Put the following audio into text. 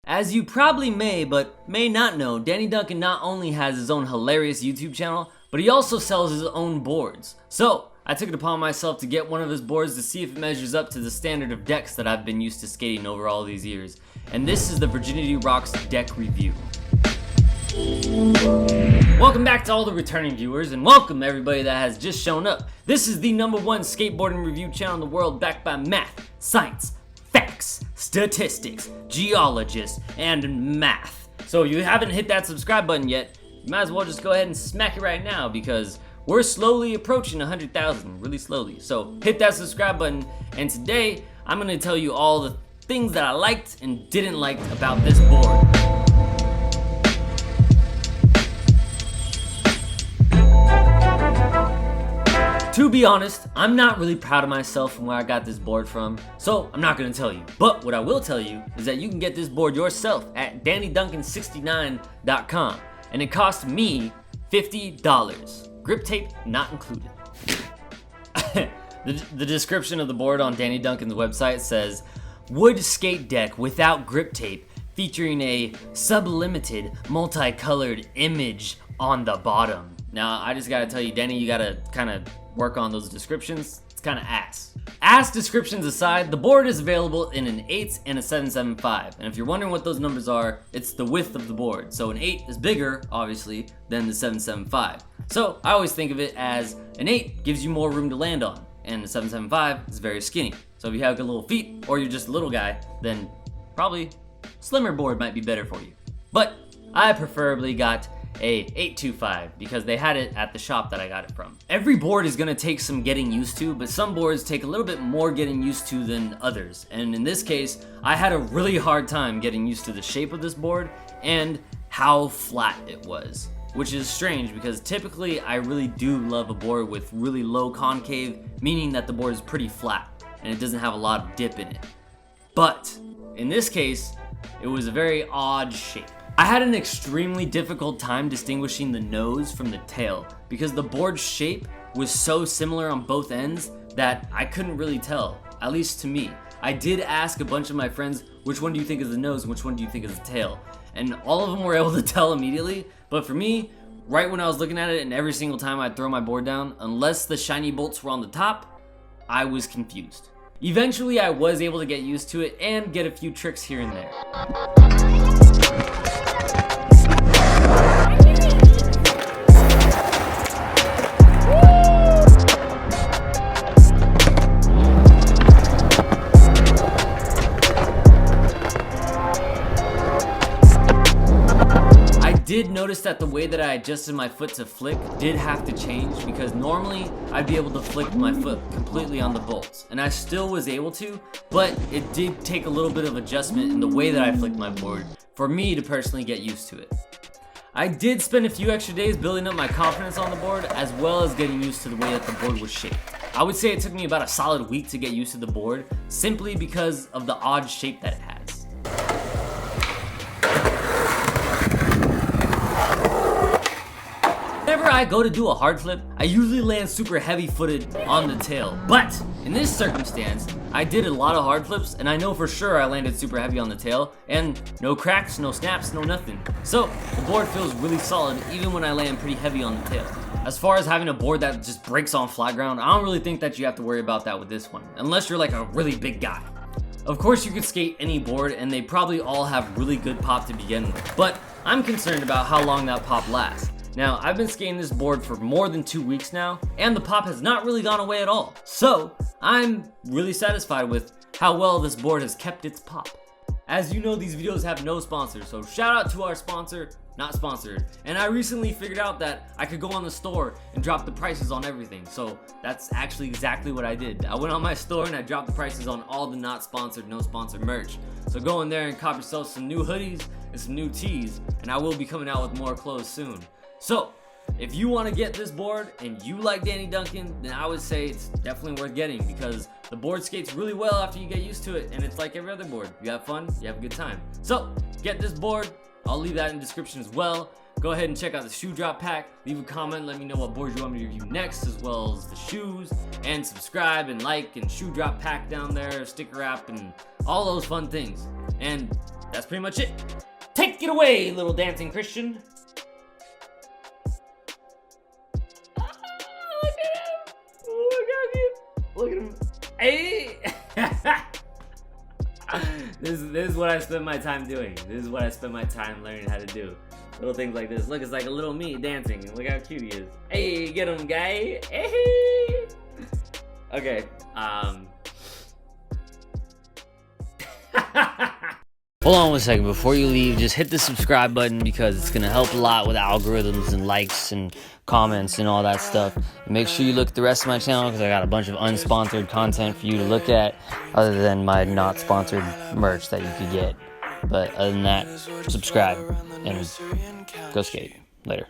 As you probably but may not know, Danny Duncan not only has his own hilarious YouTube channel, but he also sells his own boards. So, I took it upon myself to get one of his boards to see if it measures up to the standard of decks that I've been used to skating over all these years. And this is the Virginity Rocks deck review. Welcome back to all the returning viewers, and welcome everybody that has just shown up. This is the #1 skateboarding review channel in the world, backed by math, science, facts, statistics, geologists, and math. So if you haven't hit that subscribe button yet, you might as well just go ahead and smack it right now, because we're slowly approaching 100,000, really slowly. So hit that subscribe button, and today I'm going to tell you all the things that I liked and didn't like about this board. To be honest, I'm not really proud of myself from where I got this board from, so I'm not going to tell you. But what I will tell you is that you can get this board yourself at DannyDuncan69.com, and it cost me $50. Grip tape not included. The description of the board on Danny Duncan's website says, wood skate deck without grip tape featuring a sublimited multicolored image on the bottom. Now, I just gotta tell you, Danny, you gotta kind of work on those descriptions. It's kind of ass. Ass descriptions aside, the board is available in an 8 and a 775. And if you're wondering what those numbers are, it's the width of the board. So an 8 is bigger, obviously, than the 775. So I always think of it as an 8 gives you more room to land on, and the 775 is very skinny. So if you have good little feet, or you're just a little guy, then probably slimmer board might be better for you. But I preferably got a 825 because they had it at the shop that I got it from. Every board is gonna take some getting used to, but some boards take a little bit more getting used to than others. And in this case, I had a really hard time getting used to the shape of this board and how flat it was. Which is strange because typically I really do love a board with really low concave, meaning that the board is pretty flat and it doesn't have a lot of dip in it. But in this case, it was a very odd shape. I had an extremely difficult time distinguishing the nose from the tail because the board's shape was so similar on both ends that I couldn't really tell, at least to me. I did ask a bunch of my friends, which one do you think is the nose and which one do you think is the tail? And all of them were able to tell immediately, but for me, right when I was looking at it and every single time I'd throw my board down, unless the shiny bolts were on the top, I was confused. Eventually I was able to get used to it and get a few tricks here and there. I did notice that the way that I adjusted my foot to flick did have to change because normally I'd be able to flick my foot completely on the bolts, and I still was able to, but it did take a little bit of adjustment in the way that I flicked my board for me to personally get used to it. I did spend a few extra days building up my confidence on the board as well as getting used to the way that the board was shaped. I would say it took me about a solid week to get used to the board simply because of the odd shape that it has. Whenever I go to do a hard flip, I usually land super heavy footed on the tail. But in this circumstance, I did a lot of hard flips and I know for sure I landed super heavy on the tail and no cracks, no snaps, no nothing. So the board feels really solid even when I land pretty heavy on the tail. As far as having a board that just breaks on flat ground, I don't really think that you have to worry about that with this one, unless you're like a really big guy. Of course you could skate any board and they probably all have really good pop to begin with, but I'm concerned about how long that pop lasts. Now, I've been skating this board for more than 2 weeks now, and the pop has not really gone away at all. So, I'm really satisfied with how well this board has kept its pop. As you know, these videos have no sponsors, so shout out to our sponsor, not sponsored. And I recently figured out that I could go on the store and drop the prices on everything, so that's actually exactly what I did. I went on my store and I dropped the prices on all the not sponsored, no sponsored merch. So go in there and cop yourself some new hoodies and some new tees, and I will be coming out with more clothes soon. So, if you want to get this board and you like Danny Duncan, then I would say it's definitely worth getting because the board skates really well after you get used to it, and it's like every other board. You have fun, you have a good time. So, get this board. I'll leave that in the description as well. Go ahead and check out the shoe drop pack. Leave a comment, let me know what board you want me to review next, as well as the shoes. And subscribe and like and shoe drop pack down there, sticker wrap, and all those fun things. And that's pretty much it. Take it away, little dancing Christian. Look at him. Hey! This is what I spend my time doing. This is what I spend my time learning how to do. Little things like this. Look, it's like a little me dancing. Look how cute he is. Hey, get him, guy. Hey! Okay, Hold on one second, before you leave, just hit the subscribe button because it's going to help a lot with algorithms and likes and comments and all that stuff. And make sure you look at the rest of my channel because I got a bunch of unsponsored content for you to look at other than my not sponsored merch that you could get. But other than that, subscribe and go skate. Later.